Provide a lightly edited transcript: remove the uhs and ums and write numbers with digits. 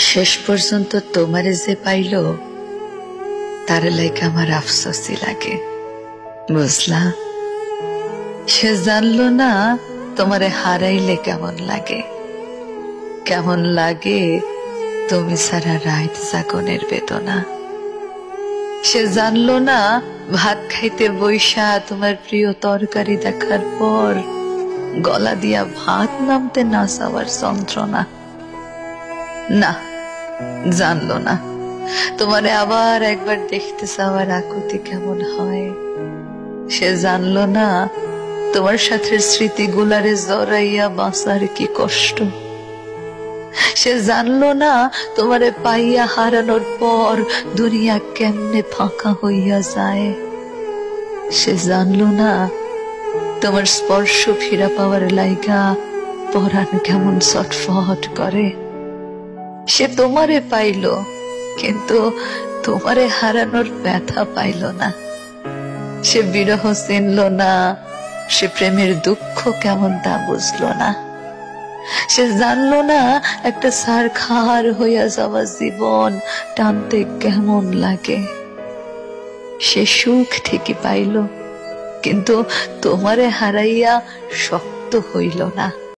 শেষ পর্যন্ত তোমারে যে পাইল তার লাইকে আমার আফসোসই লাগে, বুঝলা? সে জানলো না তোমারে হারাইলে কেমন লাগে, কেমন লাগে তুমি সারা রাত জাগনের বেদনা। সে জানলো না ভাত খাইতে বৈশা তোমার প্রিয় তরকারি দেখার পর গলা দিয়া ভাত নামতে না চাওয়ার যন্ত্রণা। না, জানলো না তোমারে আবার একবার দেখতে চাওয়ার আকুতি কেমন হয়। সে জানলো না তোমার সাথে স্মৃতিগুলারে জড়াইয়া বাঁচার কি কষ্ট। সে জানলো না তোমারে পাইয়া হারানোর পর দুনিয়া কেমনে ফাঁকা হইয়া যায়। সে জানলো না তোমার স্পর্শ ফিরা পাওয়ার লাইগা পরাণ কেমন ছটফট করে। সে তোমারে পাইল কিন্তু তোমারে হারানোর ব্যথা পাইল না। সে বিরহ চিনল না, সে প্রেমের দুঃখ কেমন তা বুঝলো না। সে জানলো না একটা ছারখার হইয়া যাওয়া জীবন টানতে কেমন লাগে। সে সুখ ঠিকই পাইল কিন্তু তোমারে হারাইয়া শক্ত হইল না।